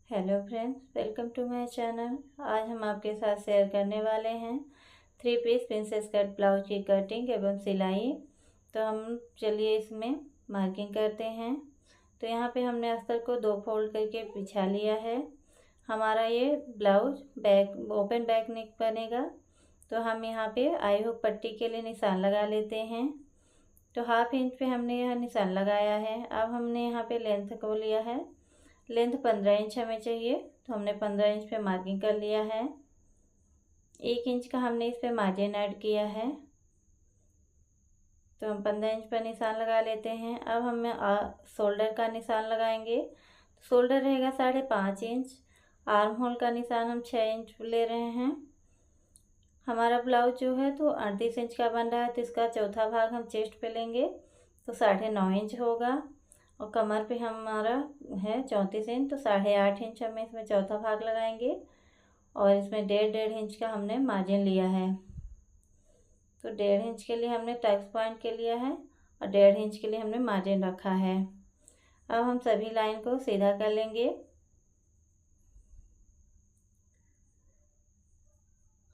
Hello friends, welcome to my channel. आज हम आपके साथ शेयर करने वाले हैं 3 पीस प्रिंसेस कट ब्लाउज की कटिंग एवं सिलाई। तो हम चलिए इसमें मार्किंग करते हैं। तो यहाँ पे हमने अस्तर को 2 फोल्ड करके बिछा लिया है। हमारा ये blouse back open back neck बनेगा। तो हम यहाँ पे आई हुक पट्टी के लिए निशान लगा लेते हैं। तो 1/2 इंच पे हमने यह निशान लगाया है। अब हमने यहाँ पे लेंथ को लिया है। लेंथ 15 इंच हमें चाहिए, तो हमने 15 इंच पे मार्किंग कर लिया है। 1 इंच का हमने इस पे मार्जिन ऐड किया है, तो हम 15 इंच पर निशान लगा लेते हैं। अब हम शोल्डर का निशान लगाएंगे। शोल्डर रहेगा 5.5 इंच। आर्म होल का निशान हम 6 इंच ले रहे हैं। हमारा ब्लाउज जो है तो 38 इंच का बन रहा है, तो इसका चौथा भाग हम चेस्ट पे लेंगे, तो 9.5 इंच होगा। और कमर पे हमारा है 34 इंच, तो 8.5 इंच हमें इसमें चौथा भाग लगाएंगे। और इसमें 1.5 इंच का हमने मार्जिन लिया है। तो 1.5 इंच के लिए हमने टक्स पॉइंट के लिया है और 1.5 इंच के लिए हमने मार्जिन रखा है। अब हम सभी लाइन को सीधा कर लेंगे।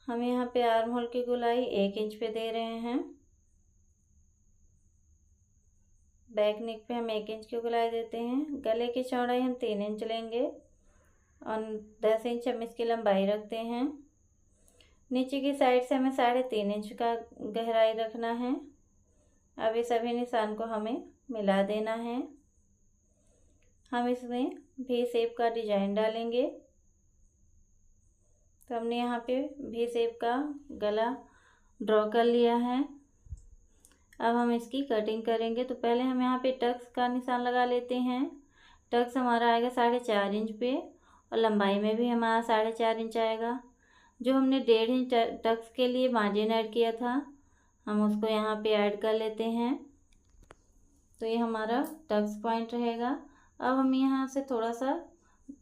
हम यहाँ पे आर्म होल की गोलाई 1 इंच पे दे रहे हैं। बैक नेक पे हम 1 इंच की गोलाई देते हैं। गले की चौड़ाई हम 3 इंच लेंगे और 10 इंच हम इसकी लंबाई रखते हैं। नीचे की साइड से हमें 3.5 इंच का गहराई रखना है। अब इस सभी निशान को हमें मिला देना है। हम इसमें वी शेप का डिजाइन डालेंगे। तो हमने यहाँ पे वी शेप का गला ड्रॉ कर लिया है। अब हम इसकी कटिंग करेंगे। तो पहले हम यहाँ पे टक्स का निशान लगा लेते हैं। टक्स हमारा आएगा 4.5 इंच पे और लंबाई में भी हमारा 4.5 इंच आएगा। जो हमने 1.5 इंच टक्स के लिए मार्जिन ऐड किया था, हम उसको यहाँ पे ऐड कर लेते हैं। तो ये हमारा टक्स पॉइंट रहेगा। अब हम यहाँ से थोड़ा सा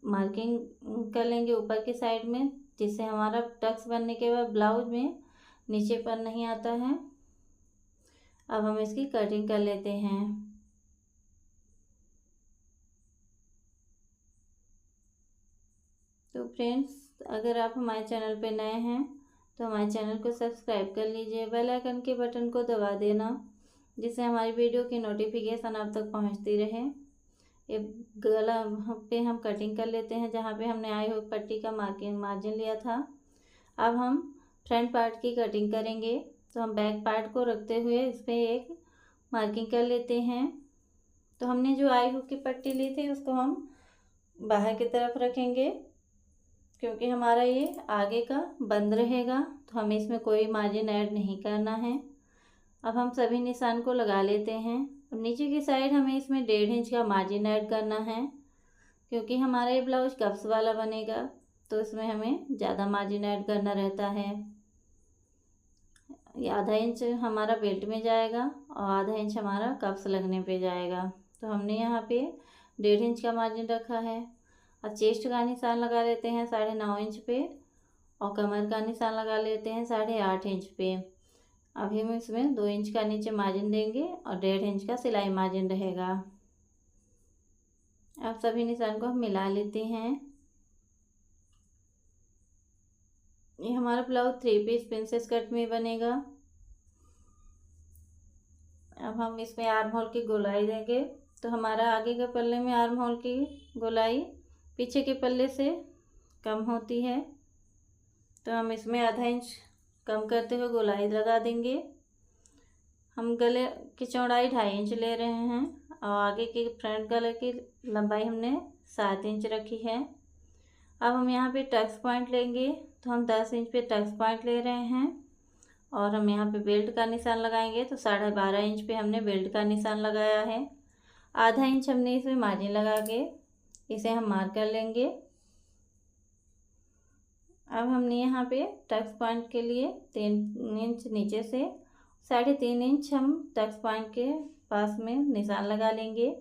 मार्किंग कर लेंगे ऊपर की साइड में, जिससे हमारा टक्स बनने के बाद ब्लाउज में नीचे पर नहीं आता है। अब हम इसकी कटिंग कर लेते हैं। तो फ्रेंड्स, अगर आप हमारे चैनल पे नए हैं तो हमारे चैनल को सब्सक्राइब कर लीजिए। बेल आइकन के बटन को दबा देना, जिससे हमारी वीडियो की नोटिफिकेशन आप तक पहुंचती रहे। ये गला पे हम कटिंग कर लेते हैं, जहाँ पे हमने आई हुक पट्टी का मार्जिन लिया था। अब हम फ्रंट पार्ट की कटिंग करेंगे। तो हम बैक पार्ट को रखते हुए इस पर एक मार्किंग कर लेते हैं। तो हमने जो आई हुक की पट्टी ली थी उसको हम बाहर की तरफ रखेंगे, क्योंकि हमारा ये आगे का बंद रहेगा, तो हमें इसमें कोई मार्जिन ऐड नहीं करना है। अब हम सभी निशान को लगा लेते हैं। अब नीचे की साइड हमें इसमें 1.5 इंच का मार्जिन ऐड करना है, क्योंकि हमारा ये ब्लाउज कप्स वाला बनेगा, तो इसमें हमें ज़्यादा मार्जिन ऐड करना रहता है। ये आधा इंच हमारा बेल्ट में जाएगा और आधा इंच हमारा कप्स लगने पे जाएगा। तो हमने यहाँ पे 1.5 इंच का मार्जिन रखा है। और चेस्ट का निशान लगा लेते हैं 9.5 इंच पे और कमर का निशान लगा लेते हैं 8.5 इंच पे। अभी हम इसमें 2 इंच का नीचे मार्जिन देंगे और 1.5 इंच का सिलाई मार्जिन रहेगा। अब सभी निशान को हम मिला लेते हैं। ये हमारा ब्लाउज 3 पीस प्रिंसेस कट में बनेगा। अब हम इसमें आर्म होल की गोलाई देंगे। तो हमारा आगे के पल्ले में आर्म होल की गोलाई पीछे के पल्ले से कम होती है, तो हम इसमें आधा इंच कम करते हुए गोलाई लगा देंगे। हम गले की चौड़ाई 2.5 इंच ले रहे हैं और आगे की फ्रंट गले की लंबाई हमने 7 इंच रखी है। अब हम यहाँ पे टक्स पॉइंट लेंगे। तो हम 10 इंच पे टक्स पॉइंट ले रहे हैं और हम यहाँ पे बेल्ट का निशान लगाएंगे। तो 12.5 इंच पे हमने बेल्ट का निशान लगाया है। आधा इंच हमने इसमें मार्जिन लगा के इसे हम मार्क कर लेंगे। अब हमने यहाँ पे टक्स पॉइंट के लिए 3 इंच नीचे से 3.5 इंच हम टक्स पॉइंट के पास में निशान लगा लेंगे।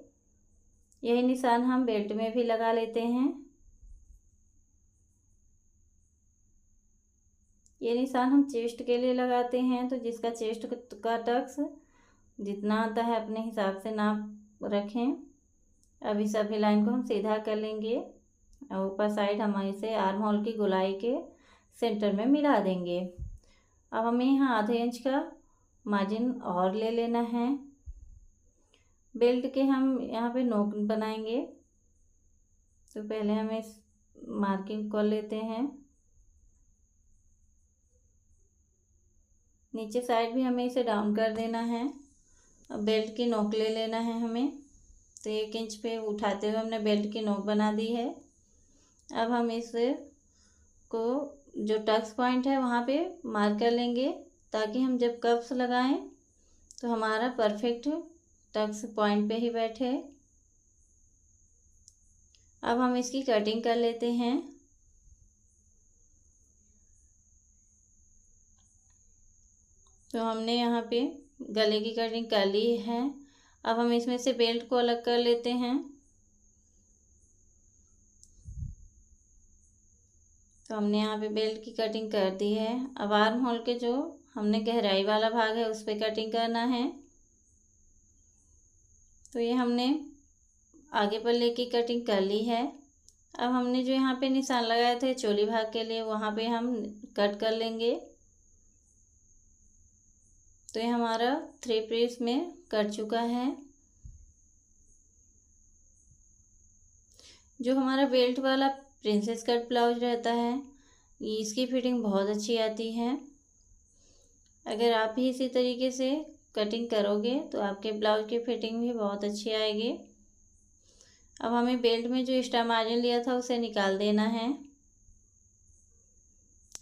यही निशान हम बेल्ट में भी लगा लेते हैं। ये निशान हम चेस्ट के लिए लगाते हैं, तो जिसका चेस्ट का टक्स जितना आता है अपने हिसाब से नाप रखें। अभी सभी लाइन को हम सीधा कर लेंगे। और ऊपर साइड हम इसे आर्म होल की गोलाई के सेंटर में मिला देंगे। अब हमें यहाँ आधे इंच का मार्जिन और ले लेना है। बेल्ट के हम यहाँ पे नोक बनाएंगे, तो पहले हम इस मार्किंग कर लेते हैं। नीचे साइड भी हमें इसे डाउन कर देना है। अब बेल्ट की नोक ले लेना है हमें, तो 1 इंच पे उठाते हुए हमने बेल्ट की नोक बना दी है। अब हम इसे को जो टक्स पॉइंट है वहाँ पे मार्क कर लेंगे, ताकि हम जब कप्स लगाएं तो हमारा परफेक्ट टक्स पॉइंट पे ही बैठे। अब हम इसकी कटिंग कर लेते हैं। तो हमने यहाँ पे गले की कटिंग कर ली है। अब हम इसमें से बेल्ट को अलग कर लेते हैं। तो हमने यहाँ पे बेल्ट की कटिंग कर दी है। अब आर्म होल के जो हमने गहराई वाला भाग है उस पर कटिंग करना है। तो ये हमने आगे पल्ले की कटिंग कर ली है। अब हमने जो यहाँ पे निशान लगाए थे चोली भाग के लिए, वहाँ पे हम कट कर लेंगे। तो ये हमारा 3 पीस में कट चुका है। जो हमारा बेल्ट वाला प्रिंसेस कट ब्लाउज रहता है, इसकी फिटिंग बहुत अच्छी आती है। अगर आप भी इसी तरीके से कटिंग करोगे तो आपके ब्लाउज की फिटिंग भी बहुत अच्छी आएगी। अब हमें बेल्ट में जो एक्स्ट्रा मार्जिन लिया था उसे निकाल देना है।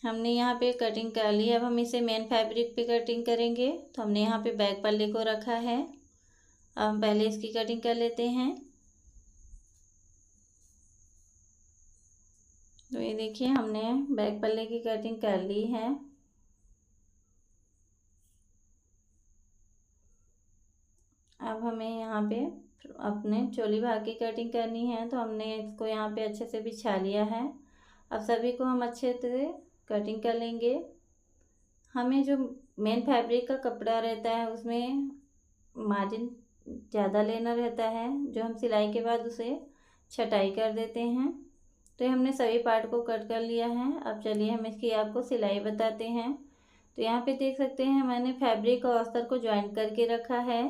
हमने यहाँ पे कटिंग कर ली है। अब हम इसे मेन फैब्रिक पे कटिंग करेंगे। तो हमने यहाँ पे बैक पल्ले को रखा है। अब हम पहले इसकी कटिंग कर लेते हैं। तो ये देखिए हमने बैक पल्ले की कटिंग कर ली है। अब हमें यहाँ पे अपने चोली भाग की कटिंग करनी है। तो हमने इसको यहाँ पे अच्छे से बिछा लिया है। अब सभी को हम अच्छे से कटिंग कर लेंगे। हमें जो मेन फैब्रिक का कपड़ा रहता है उसमें मार्जिन ज़्यादा लेना रहता है, जो हम सिलाई के बाद उसे छटाई कर देते हैं। तो ये हमने सभी पार्ट को कट कर लिया है। अब चलिए हम इसकी आपको सिलाई बताते हैं। तो यहाँ पे देख सकते हैं मैंने फैब्रिक और अस्तर को ज्वाइंट करके रखा है।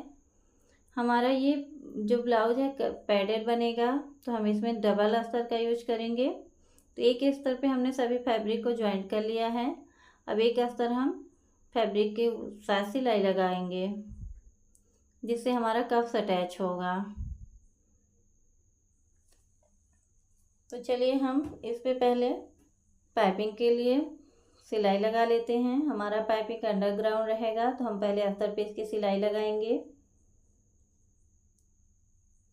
हमारा ये जो ब्लाउज है पैडेड बनेगा, तो हम इसमें डबल अस्तर का यूज करेंगे। तो एक अस्तर पे हमने सभी फैब्रिक को ज्वाइंट कर लिया है। अब एक अस्तर हम फैब्रिक के साथ सिलाई लगाएंगे, जिससे हमारा कफ्स अटैच होगा। तो चलिए हम इस पे पहले पाइपिंग के लिए सिलाई लगा लेते हैं। हमारा पाइपिंग अंडरग्राउंड रहेगा, तो हम पहले अस्तर पे इसकी सिलाई लगाएंगे।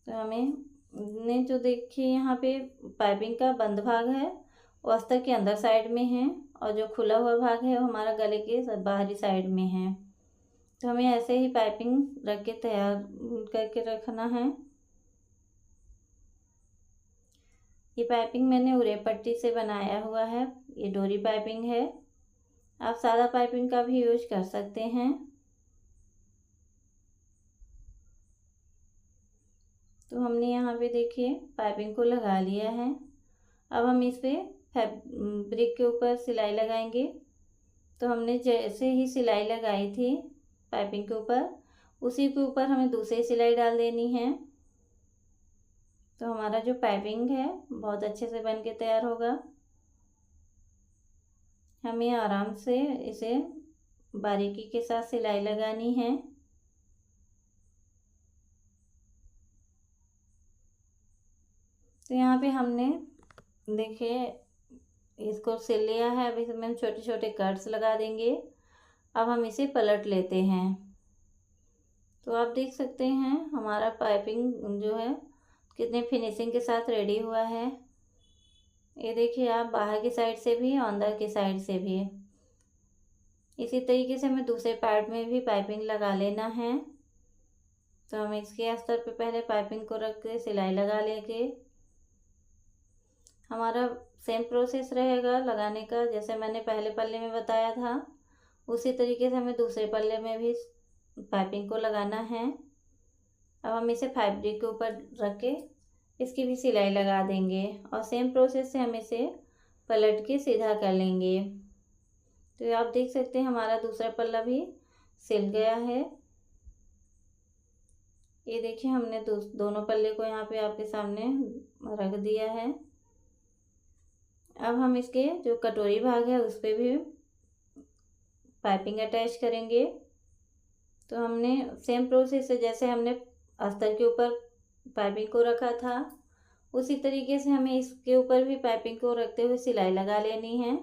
तो हमें ने जो देखिए यहाँ पे पाइपिंग का बंद भाग है वो अस्तर के अंदर साइड में है, और जो खुला हुआ भाग है वो हमारा गले के बाहरी साइड में है। तो हमें ऐसे ही पाइपिंग रख के तैयार करके रखना है। ये पाइपिंग मैंने उरे पट्टी से बनाया हुआ है। ये डोरी पाइपिंग है। आप सादा पाइपिंग का भी यूज कर सकते हैं। तो हमने यहाँ पे देखिए पाइपिंग को लगा लिया है। अब हम इस पे फैब्रिक के ऊपर सिलाई लगाएंगे। तो हमने जैसे ही सिलाई लगाई थी पाइपिंग के ऊपर, उसी के ऊपर हमें दूसरी सिलाई डाल देनी है। तो हमारा जो पाइपिंग है बहुत अच्छे से बन के तैयार होगा। हमें आराम से इसे बारीकी के साथ सिलाई लगानी है। तो यहाँ पे हमने देखिए इसको सिल लिया है। अब इसमें हम छोटे छोटे कट्स लगा देंगे। अब हम इसे पलट लेते हैं। तो आप देख सकते हैं हमारा पाइपिंग जो है कितने फिनिशिंग के साथ रेडी हुआ है। ये देखिए आप बाहर की साइड से भी और अंदर की साइड से भी। इसी तरीके से हमें दूसरे पार्ट में भी पाइपिंग लगा लेना है। तो हम इसके अस्तर पे पहले पाइपिंग को रख के सिलाई लगा लेंगे। हमारा सेम प्रोसेस रहेगा लगाने का, जैसे मैंने पहले पल्ले में बताया था उसी तरीके से हमें दूसरे पल्ले में भी पाइपिंग को लगाना है। अब हम इसे फैब्रिक के ऊपर रख के इसकी भी सिलाई लगा देंगे और सेम प्रोसेस से हम इसे पलट के सीधा कर लेंगे। तो आप देख सकते हैं हमारा दूसरा पल्ला भी सिल गया है। ये देखिए हमने दोनों पल्ले को यहाँ पे आपके सामने रख दिया है। अब हम इसके जो कटोरी भाग है उस पर भी पाइपिंग अटैच करेंगे। तो हमने सेम प्रोसेस से जैसे हमने अस्तर के ऊपर पाइपिंग को रखा था उसी तरीके से हमें इसके ऊपर भी पाइपिंग को रखते हुए सिलाई लगा लेनी है।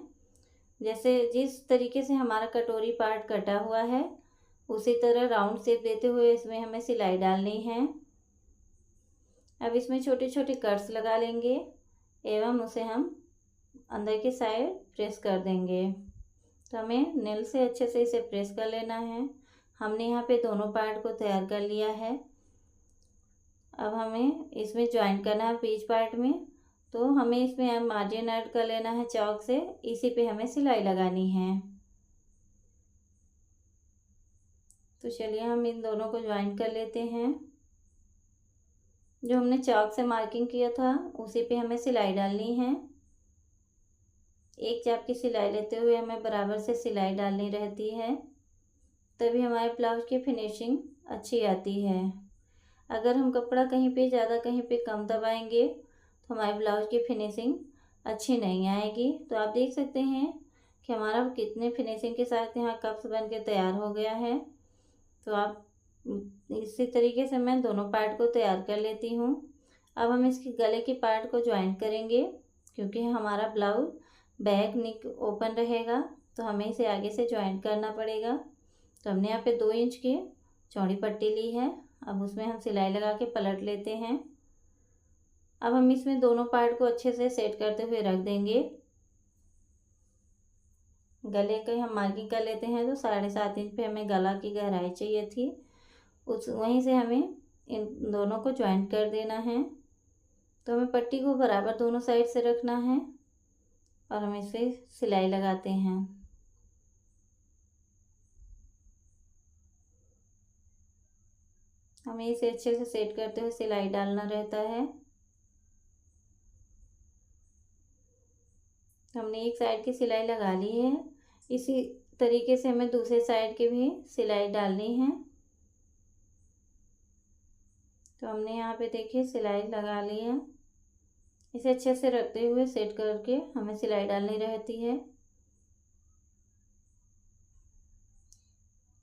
जैसे जिस तरीके से हमारा कटोरी पार्ट कटा हुआ है उसी तरह राउंड शेप देते हुए इसमें हमें सिलाई डालनी है। अब इसमें छोटे छोटे कट्स लगा लेंगे एवं उसे हम अंदर की साइड प्रेस कर देंगे। तो हमें नेल से अच्छे से इसे प्रेस कर लेना है। हमने यहाँ पे दोनों पार्ट को तैयार कर लिया है। अब हमें इसमें ज्वाइन करना है बीच पार्ट में। तो हमें इसमें मार्जिन ऐड कर लेना है चौक से, इसी पे हमें सिलाई लगानी है। तो चलिए हम इन दोनों को ज्वाइन कर लेते हैं। जो हमने चौक से मार्किंग किया था उसी पे हमें सिलाई डालनी है। एक चाप की सिलाई लेते हुए हमें बराबर से सिलाई डालनी रहती है, तभी हमारे ब्लाउज की फिनिशिंग अच्छी आती है। अगर हम कपड़ा कहीं पे ज़्यादा कहीं पे कम दबाएंगे तो हमारे ब्लाउज की फिनिशिंग अच्छी नहीं आएगी। तो आप देख सकते हैं कि हमारा कितने फिनिशिंग के साथ यहाँ कप्स बन के तैयार हो गया है। तो आप इसी तरीके से मैं दोनों पार्ट को तैयार कर लेती हूँ। अब हम इसके गले की पार्ट को ज्वाइन करेंगे क्योंकि हमारा ब्लाउज बैक नेक ओपन रहेगा, तो हमें इसे आगे से ज्वाइन करना पड़ेगा। तो हमने यहाँ पे 2 इंच की चौड़ी पट्टी ली है। अब उसमें हम सिलाई लगा के पलट लेते हैं। अब हम इसमें दोनों पार्ट को अच्छे से सेट करते हुए रख देंगे। गले के हम मार्किंग कर लेते हैं। तो 7.5 इंच पे हमें गला की गहराई चाहिए थी, उस वहीं से हमें इन दोनों को ज्वाइंट कर देना है। तो हमें पट्टी को बराबर दोनों साइड से रखना है और हम इसे सिलाई लगाते हैं। हमें इसे अच्छे से सेट करते हुए सिलाई डालना रहता है। हमने एक साइड की सिलाई लगा ली है, इसी तरीके से हमें दूसरे साइड की भी सिलाई डालनी है। तो हमने यहाँ पे देखिए सिलाई लगा ली है। इसे अच्छे से रखते हुए सेट करके हमें सिलाई डालनी रहती है।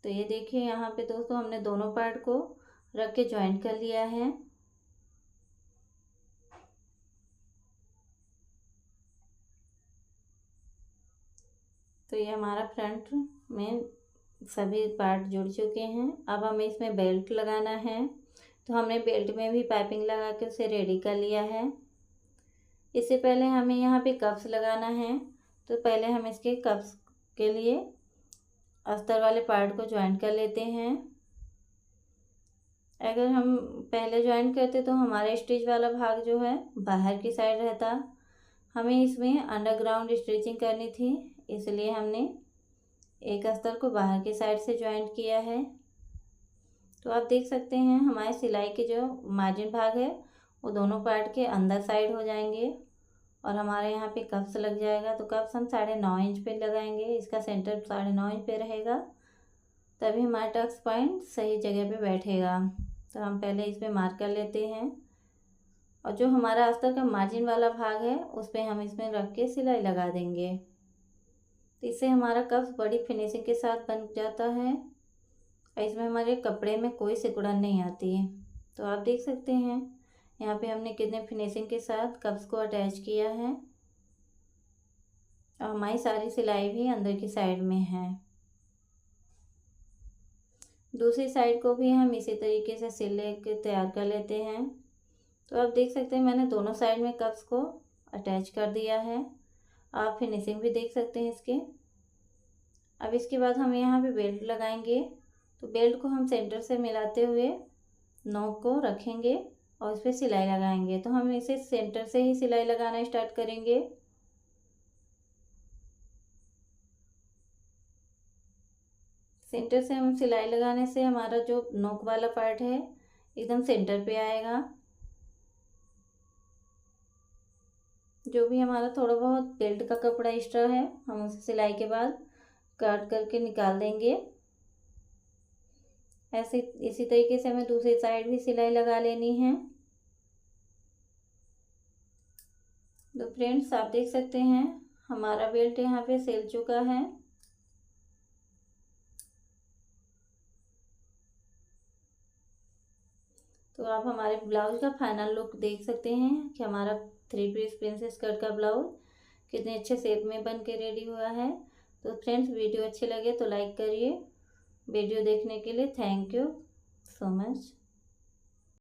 तो ये देखिए यहाँ पे दोस्तों हमने दोनों पार्ट को रख के ज्वाइंट कर लिया है। तो ये हमारा फ्रंट में सभी पार्ट जुड़ चुके हैं। अब हमें इसमें बेल्ट लगाना है। तो हमने बेल्ट में भी पाइपिंग लगा के उसे रेडी कर लिया है। इससे पहले हमें यहाँ पे कप्स लगाना है। तो पहले हम इसके कप्स के लिए अस्तर वाले पार्ट को ज्वाइन कर लेते हैं। अगर हम पहले ज्वाइन करते तो हमारा स्टिच वाला भाग जो है बाहर की साइड रहता। हमें इसमें अंडरग्राउंड स्टिचिंग करनी थी, इसलिए हमने एक अस्तर को बाहर की साइड से ज्वाइंट किया है। तो आप देख सकते हैं हमारे सिलाई के जो मार्जिन भाग है वो दोनों पार्ट के अंदर साइड हो जाएंगे और हमारे यहाँ पे कप्स लग जाएगा। तो कप्स हम 9.5 इंच पे लगाएंगे। इसका सेंटर 9.5 इंच पे रहेगा, तभी हमारा टक्स पॉइंट सही जगह पे बैठेगा। तो हम पहले इसमें मार्क कर लेते हैं और जो हमारा अस्तर का मार्जिन वाला भाग है उस पर हम इसमें रख के सिलाई लगा देंगे। तो इससे हमारा कप्स बड़ी फिनिशिंग के साथ बन जाता है और इसमें हमारे कपड़े में कोई सिकुड़न नहीं आती है। तो आप देख सकते हैं यहाँ पे हमने कितने फिनिशिंग के साथ कप्स को अटैच किया है और हमारी सारी सिलाई भी अंदर की साइड में है। दूसरी साइड को भी हम इसी तरीके से सिल के तैयार कर लेते हैं। तो आप देख सकते हैं मैंने दोनों साइड में कप्स को अटैच कर दिया है। आप फिनिशिंग भी देख सकते हैं इसके। अब इसके बाद हम यहाँ पे बेल्ट लगाएंगे। तो बेल्ट को हम सेंटर से मिलाते हुए नोक को रखेंगे और इस पर सिलाई लगाएंगे। तो हम इसे सेंटर से ही सिलाई लगाना स्टार्ट करेंगे। सेंटर से हम सिलाई लगाने से हमारा जो नोक वाला पार्ट है एकदम सेंटर पे आएगा। जो भी हमारा थोड़ा बहुत बेल्ट का कपड़ा एक्स्ट्रा है हम उसे सिलाई के बाद काट करके निकाल देंगे। ऐसे इसी तरीके से हमें दूसरी साइड भी सिलाई लगा लेनी है। तो फ्रेंड्स आप देख सकते हैं हमारा बेल्ट यहाँ पे सिल चुका है। तो आप हमारे ब्लाउज का फाइनल लुक देख सकते हैं कि हमारा 3 पीस प्रिंसेस कट का ब्लाउज कितने अच्छे शेप में बन के रेडी हुआ है। तो फ्रेंड्स वीडियो अच्छे लगे तो लाइक करिए। वीडियो देखने के लिए थैंक यू सो मच।